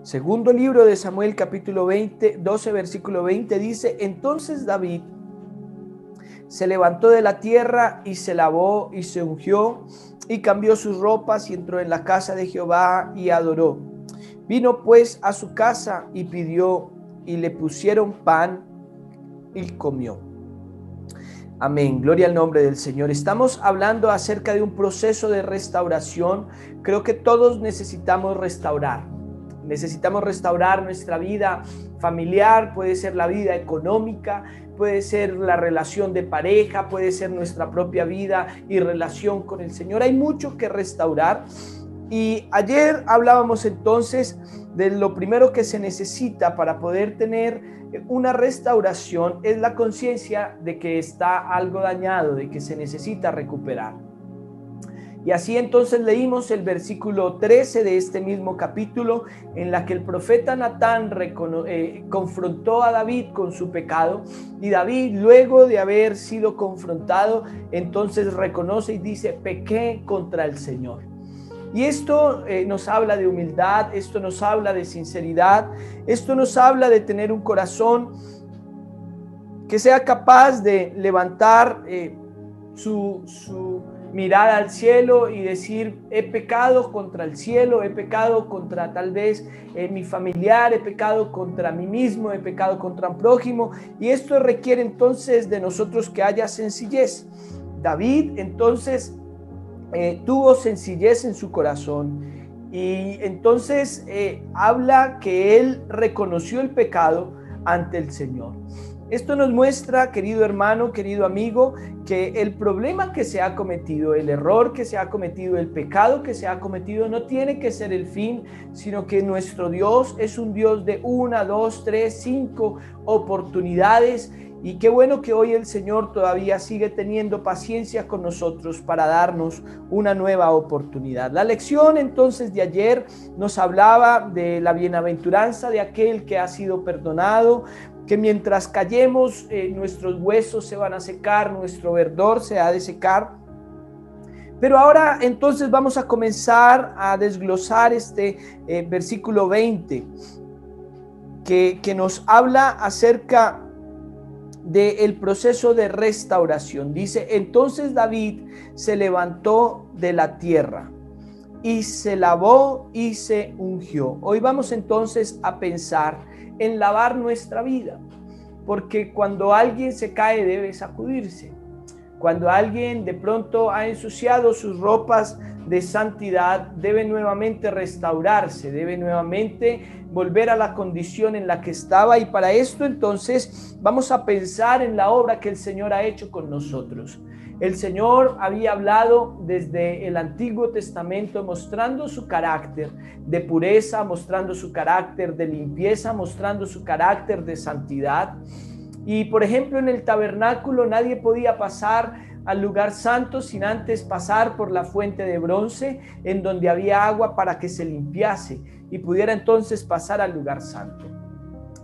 Segundo libro de Samuel, capítulo 12, versículo 20, dice: entonces David se levantó de la tierra y se lavó y se ungió y cambió sus ropas y entró en la casa de Jehová y adoró. Vino pues a su casa y pidió, y le pusieron pan y comió. Amén, gloria al nombre del Señor. Estamos hablando acerca de un proceso de restauración. Creo que todos necesitamos restaurar. Necesitamos restaurar nuestra vida familiar, puede ser la vida económica, puede ser la relación de pareja, puede ser nuestra propia vida y relación con el Señor. Hay mucho que restaurar. Y ayer hablábamos entonces de lo primero que se necesita para poder tener una restauración es la conciencia de que está algo dañado, de que se necesita recuperar. Y así entonces leímos el versículo 13 de este mismo capítulo, en la que el profeta Natán confrontó a David con su pecado, y David, luego de haber sido confrontado, entonces reconoce y dice: pequé contra el Señor. Y esto nos habla de humildad, esto nos habla de sinceridad, esto nos habla de tener un corazón que sea capaz de levantar su mirada al cielo y decir: he pecado contra el cielo, he pecado contra tal vez mi familiar, he pecado contra mí mismo, he pecado contra un prójimo. Y esto requiere entonces de nosotros que haya sencillez. David entonces tuvo sencillez en su corazón, y entonces habla que él reconoció el pecado ante el Señor. Esto nos muestra, querido hermano, querido amigo, que el problema que se ha cometido, el error que se ha cometido, el pecado que se ha cometido no tiene que ser el fin, sino que nuestro Dios es un Dios de 1, 2, 3, 5 oportunidades. Y qué bueno que hoy el Señor todavía sigue teniendo paciencia con nosotros para darnos una nueva oportunidad. La lección entonces de ayer nos hablaba de la bienaventuranza de aquel que ha sido perdonado, que mientras callemos nuestros huesos se van a secar, nuestro verdor se ha de secar. Pero ahora entonces vamos a comenzar a desglosar este versículo 20 que nos habla acerca del proceso de restauración. Dice: entonces David se levantó de la tierra y se lavó y se ungió. Hoy vamos entonces a pensar en lavar nuestra vida, porque cuando alguien se cae debe sacudirse. Cuando alguien de pronto ha ensuciado sus ropas de santidad, debe nuevamente restaurarse, debe nuevamente volver a la condición en la que estaba. Y para esto entonces vamos a pensar en la obra que el Señor ha hecho con nosotros. El Señor había hablado desde el Antiguo Testamento mostrando su carácter de pureza, mostrando su carácter de limpieza, mostrando su carácter de santidad. Y por ejemplo, en el tabernáculo nadie podía pasar al lugar santo sin antes pasar por la fuente de bronce, en donde había agua para que se limpiase y pudiera entonces pasar al lugar santo.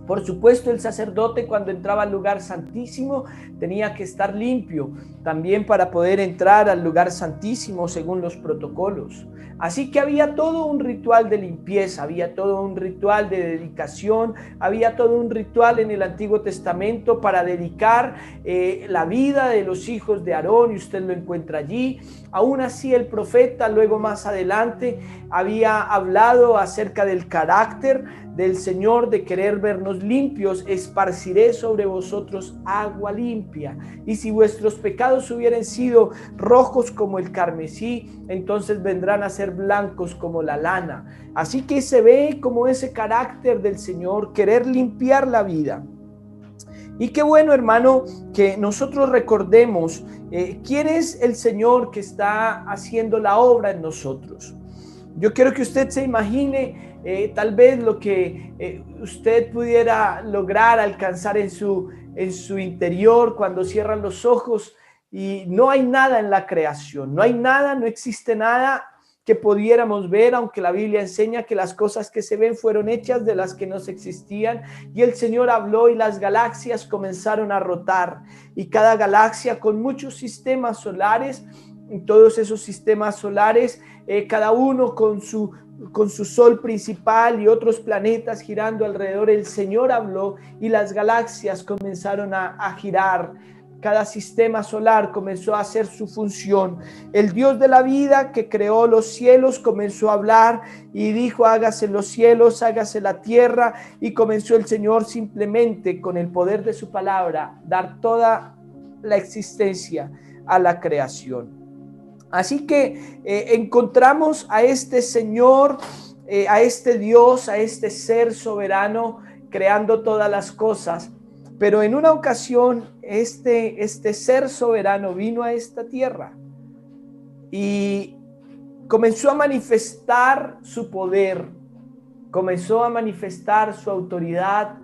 Por supuesto, el sacerdote, cuando entraba al lugar santísimo, tenía que estar limpio también para poder entrar al lugar santísimo según los protocolos. Así que había todo un ritual de limpieza, había todo un ritual de dedicación, había todo un ritual en el Antiguo Testamento para dedicar la vida de los hijos de Aarón, y usted lo encuentra allí. Aún así, el profeta luego más adelante había hablado acerca del carácter del Señor, de querer vernos limpios. Esparciré sobre vosotros agua limpia, y si vuestros pecados hubieran sido rojos como el carmesí, entonces vendrán a ser blancos como la lana. Así que se ve como ese carácter del Señor, querer limpiar la vida. Y qué bueno, hermano, que nosotros recordemos quién es el Señor que está haciendo la obra en nosotros. Yo quiero que usted se imagine tal vez lo que usted pudiera lograr alcanzar en su interior cuando cierran los ojos y no hay nada en la creación, no hay nada, no existe nada que pudiéramos ver, aunque la Biblia enseña que las cosas que se ven fueron hechas de las que no existían. Y el Señor habló y las galaxias comenzaron a rotar, y cada galaxia con muchos sistemas solares todos esos sistemas solares, cada uno con su sol principal y otros planetas girando alrededor. El Señor habló y las galaxias comenzaron a girar. Cada sistema solar comenzó a hacer su función. El Dios de la vida que creó los cielos comenzó a hablar y dijo: hágase los cielos, hágase la tierra. Y comenzó el Señor simplemente con el poder de su palabra dar toda la existencia a la creación. Así que encontramos a este Señor, a este Dios, a este ser soberano creando todas las cosas. Pero en una ocasión este ser soberano vino a esta tierra y comenzó a manifestar su poder, comenzó a manifestar su autoridad,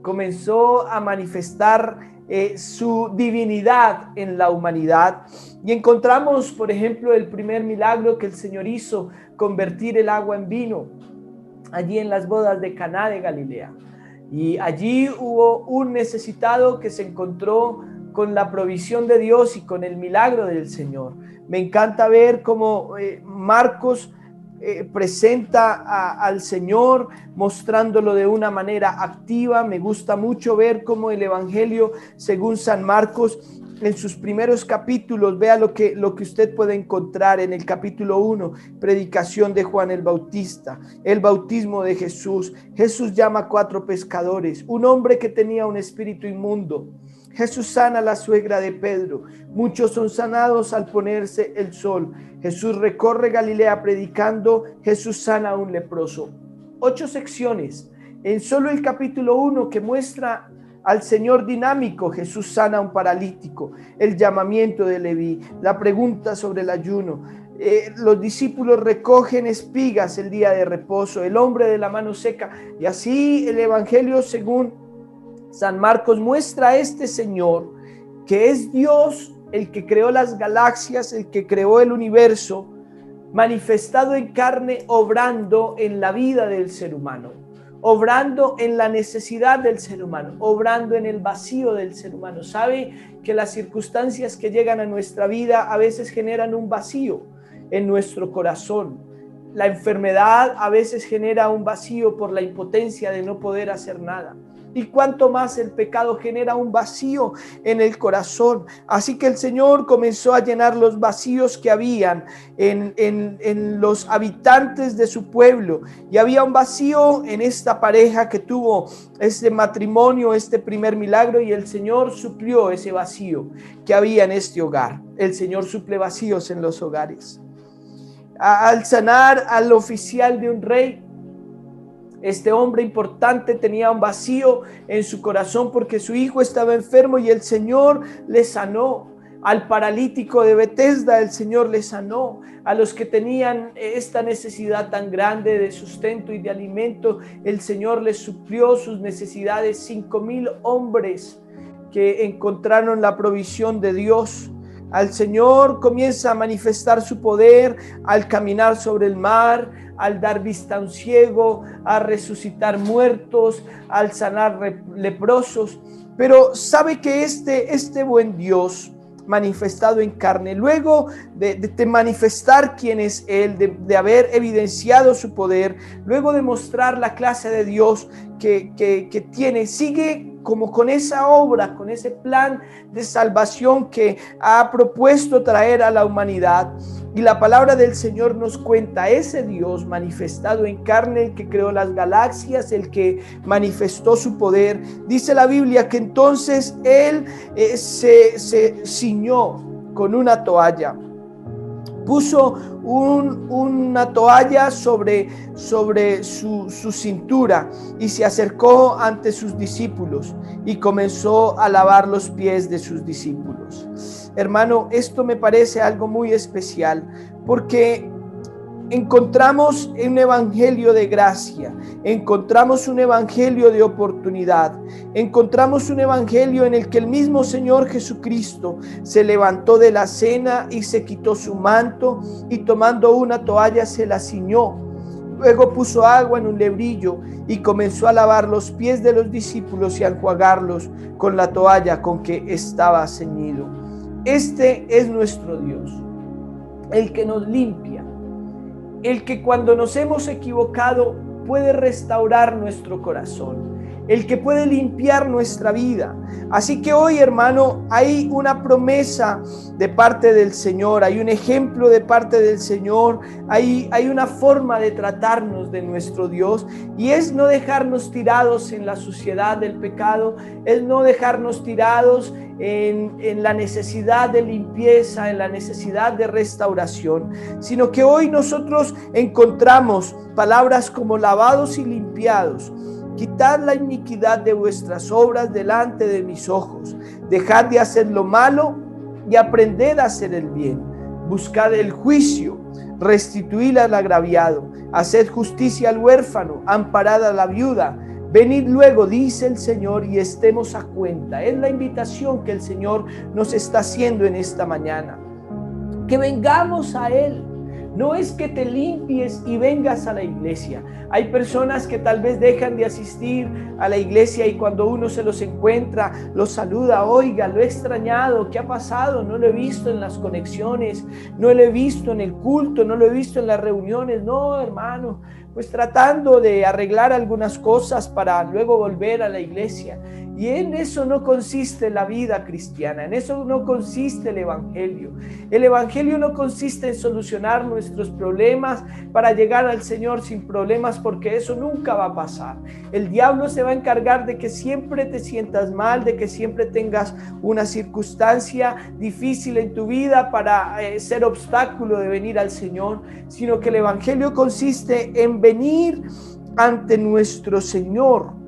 comenzó a manifestar su divinidad en la humanidad. Y encontramos, por ejemplo, el primer milagro que el Señor hizo: convertir el agua en vino, allí en las bodas de Caná de Galilea. Y allí hubo un necesitado que se encontró con la provisión de Dios y con el milagro del Señor. Me encanta ver cómo Marcos presenta al Señor mostrándolo de una manera activa. Me gusta mucho ver cómo el Evangelio según San Marcos, en sus primeros capítulos, vea lo que usted puede encontrar en el capítulo 1, predicación de Juan el Bautista, el bautismo de Jesús. Jesús llama a 4 pescadores, un hombre que tenía un espíritu inmundo. Jesús sana a la suegra de Pedro. Muchos son sanados al ponerse el sol. Jesús recorre Galilea predicando. Jesús sana a un leproso. 8 secciones en solo el capítulo 1 que muestra al Señor dinámico. Jesús sana a un paralítico, el llamamiento de Leví, la pregunta sobre el ayuno. Los discípulos recogen espigas el día de reposo, el hombre de la mano seca. Y así el Evangelio según San Marcos muestra a este Señor que es Dios, el que creó las galaxias, el que creó el universo, manifestado en carne, obrando en la vida del ser humano, obrando en la necesidad del ser humano, obrando en el vacío del ser humano. Sabe que las circunstancias que llegan a nuestra vida a veces generan un vacío en nuestro corazón. La enfermedad a veces genera un vacío por la impotencia de no poder hacer nada. Y cuanto más el pecado genera un vacío en el corazón. Así que el Señor comenzó a llenar los vacíos que habían en los habitantes de su pueblo. Y había un vacío en esta pareja que tuvo este matrimonio, este primer milagro, y el Señor suplió ese vacío que había en este hogar. El Señor suple vacíos en los hogares. Al sanar al oficial de un rey, este hombre importante tenía un vacío en su corazón porque su hijo estaba enfermo y el Señor le sanó. Al paralítico de Betesda el Señor le sanó. A los que tenían esta necesidad tan grande de sustento y de alimento, el Señor les suplió sus necesidades. 5,000 hombres que encontraron la provisión de Dios. Al Señor comienza a manifestar su poder al caminar sobre el mar, al dar vista a un ciego, a resucitar muertos, al sanar leprosos. Pero sabe que este buen Dios manifestado en carne, luego de manifestar quién es Él, de haber evidenciado su poder, luego de mostrar la clase de Dios que tiene, sigue como con esa obra, con ese plan de salvación que ha propuesto traer a la humanidad. Y la palabra del Señor nos cuenta ese Dios manifestado en carne, el que creó las galaxias, el que manifestó su poder. Dice la Biblia que entonces Él se ciñó con una toalla. Puso una toalla sobre su cintura y se acercó ante sus discípulos y comenzó a lavar los pies de sus discípulos. Hermano, esto me parece algo muy especial porque encontramos un evangelio de gracia, encontramos un evangelio de oportunidad, encontramos un evangelio en el que el mismo Señor Jesucristo se levantó de la cena y se quitó su manto y tomando una toalla se la ciñó. Luego puso agua en un lebrillo y comenzó a lavar los pies de los discípulos y a enjuagarlos con la toalla con que estaba ceñido. Este es nuestro Dios. el que nos limpia, el que cuando nos hemos equivocado puede restaurar nuestro corazón, el que puede limpiar nuestra vida. Así que hoy, hermano, hay una promesa de parte del Señor, hay un ejemplo de parte del Señor, hay una forma de tratarnos de nuestro Dios, y es no dejarnos tirados en la suciedad del pecado, es no dejarnos tirados en la necesidad de limpieza, en la necesidad de restauración, sino que hoy nosotros encontramos palabras como lavados y limpiados. Quitad la iniquidad de vuestras obras delante de mis ojos. Dejad de hacer lo malo y aprended a hacer el bien. Buscad el juicio, restituid al agraviado, haced justicia al huérfano, amparad a la viuda. Venid luego, dice el Señor, y estemos a cuenta. Es la invitación que el Señor nos está haciendo en esta mañana. Que vengamos a Él. No es que te limpies y vengas a la iglesia. Hay personas que tal vez dejan de asistir a la iglesia y cuando uno se los encuentra, los saluda: oiga, lo he extrañado, ¿qué ha pasado? No lo he visto en las conexiones, no lo he visto en el culto, no lo he visto en las reuniones. No, hermano, pues tratando de arreglar algunas cosas para luego volver a la iglesia. Y en eso no consiste la vida cristiana, en eso no consiste el evangelio. El evangelio no consiste en solucionar nuestros problemas para llegar al Señor sin problemas, porque eso nunca va a pasar. El diablo se va a encargar de que siempre te sientas mal, de que siempre tengas una circunstancia difícil en tu vida para ser obstáculo de venir al Señor, sino que el evangelio consiste en venir ante nuestro Señor.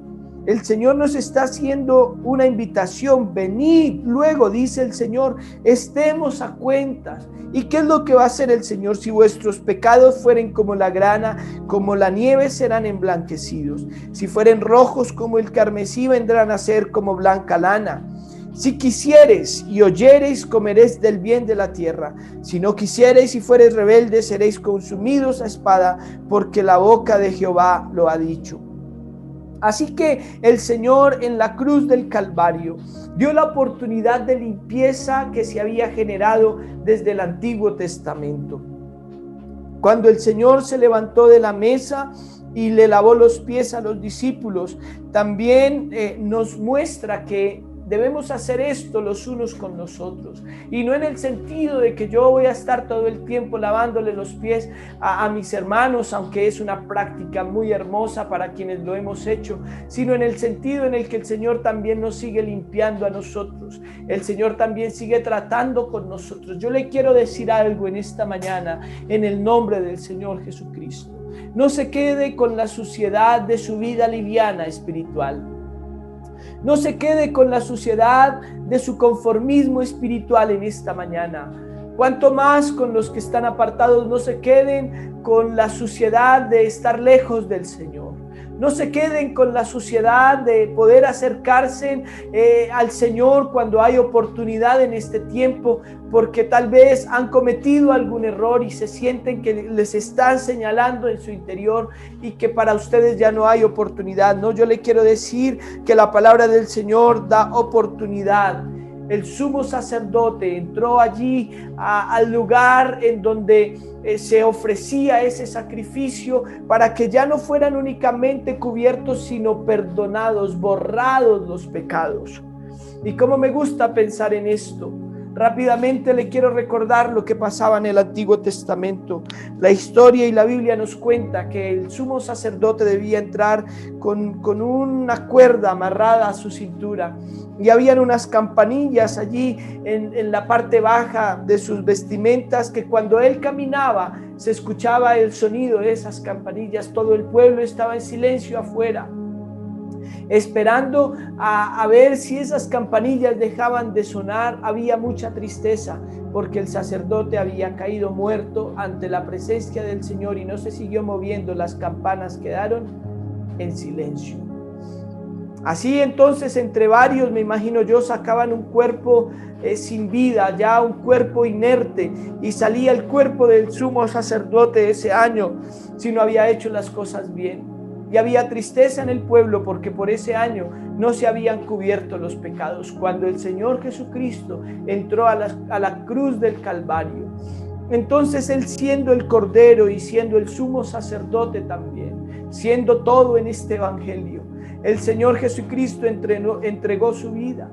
El Señor nos está haciendo una invitación: venid luego, dice el Señor, estemos a cuentas. ¿Y qué es lo que va a hacer el Señor? Si vuestros pecados fueren como la grana, como la nieve, serán emblanquecidos. Si fueren rojos como el carmesí, vendrán a ser como blanca lana. Si quisiereis y oyereis, comeréis del bien de la tierra. Si no quisiereis y fuereis rebeldes, seréis consumidos a espada, porque la boca de Jehová lo ha dicho. Así que el Señor en la cruz del Calvario dio la oportunidad de limpieza que se había generado desde el Antiguo Testamento. Cuando el Señor se levantó de la mesa y le lavó los pies a los discípulos, también nos muestra que debemos hacer esto los unos con los otros, y no en el sentido de que yo voy a estar todo el tiempo lavándole los pies a mis hermanos, aunque es una práctica muy hermosa para quienes lo hemos hecho, sino en el sentido en el que el Señor también nos sigue limpiando a nosotros, el Señor también sigue tratando con nosotros. Yo le quiero decir algo en esta mañana, en el nombre del Señor Jesucristo: no se quede con la suciedad de su vida liviana espiritual. No se quede con la suciedad de su conformismo espiritual en esta mañana. Cuanto más con los que están apartados, no se queden con la suciedad de estar lejos del Señor. No se queden con la suciedad de poder acercarse al Señor cuando hay oportunidad en este tiempo, porque tal vez han cometido algún error y se sienten que les están señalando en su interior y que para ustedes ya no hay oportunidad. No, yo le quiero decir que la palabra del Señor da oportunidad. El sumo sacerdote entró allí al lugar en donde se ofrecía ese sacrificio para que ya no fueran únicamente cubiertos, sino perdonados, borrados los pecados. Y cómo me gusta pensar en esto. Rápidamente le quiero recordar lo que pasaba en el Antiguo Testamento. La historia y la Biblia nos cuenta que el sumo sacerdote debía entrar con una cuerda amarrada a su cintura, y habían unas campanillas allí en la parte baja de sus vestimentas, que cuando él caminaba se escuchaba el sonido de esas campanillas. Todo el pueblo estaba en silencio afuera, esperando a ver si esas campanillas dejaban de sonar. Había mucha tristeza porque el sacerdote había caído muerto ante la presencia del Señor y no se siguió moviendo. Las campanas quedaron en silencio. Así entonces, entre varios, me imagino yo, sacaban un cuerpo sin vida, ya un cuerpo inerte, y salía el cuerpo del sumo sacerdote ese año si no había hecho las cosas bien. Y había tristeza en el pueblo porque por ese año no se habían cubierto los pecados. Cuando el Señor Jesucristo entró a la cruz del Calvario, Entonces él, siendo el Cordero y siendo el sumo sacerdote también, siendo todo en este evangelio, el Señor Jesucristo entregó su vida.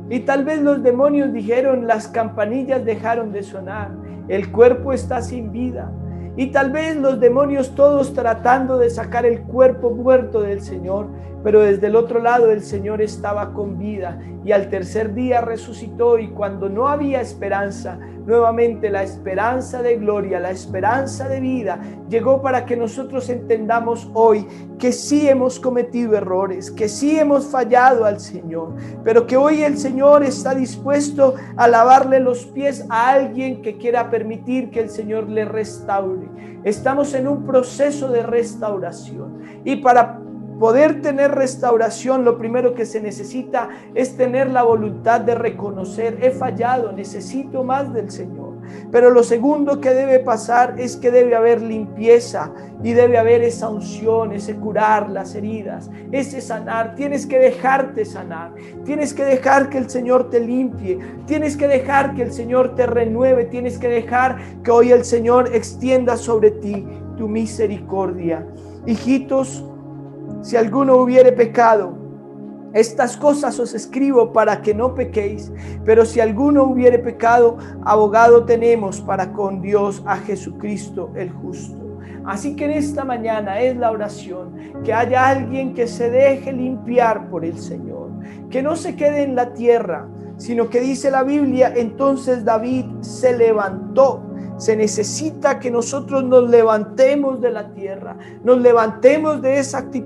Y tal vez los demonios dijeron: las campanillas dejaron de sonar, el cuerpo está sin vida. Y tal vez los demonios todos tratando de sacar el cuerpo muerto del Señor, pero desde el otro lado el Señor estaba con vida y al tercer día resucitó. Y cuando no había esperanza, nuevamente la esperanza de gloria, la esperanza de vida llegó para que nosotros entendamos hoy que sí hemos cometido errores, que sí hemos fallado al Señor, pero que hoy el Señor está dispuesto a lavarle los pies a alguien que quiera permitir que el Señor le restaure. Estamos en un proceso de restauración, y para poder tener restauración, lo primero que se necesita es tener la voluntad de reconocer: he fallado, necesito más del Señor. Pero lo segundo que debe pasar es que debe haber limpieza y debe haber esa unción, ese curar las heridas, ese sanar. Tienes que dejarte sanar, tienes que dejar que el Señor te limpie, tienes que dejar que el Señor te renueve, tienes que dejar que hoy el Señor extienda sobre ti tu misericordia. Hijitos, si alguno hubiere pecado, estas cosas os escribo para que no pequéis. Pero si alguno hubiere pecado, abogado tenemos para con Dios, a Jesucristo el justo. Así que en esta mañana es la oración, que haya alguien que se deje limpiar por el Señor, que no se quede en la tierra, sino que dice la Biblia: entonces David se levantó. Se necesita que nosotros nos levantemos de la tierra, nos levantemos de esa actitud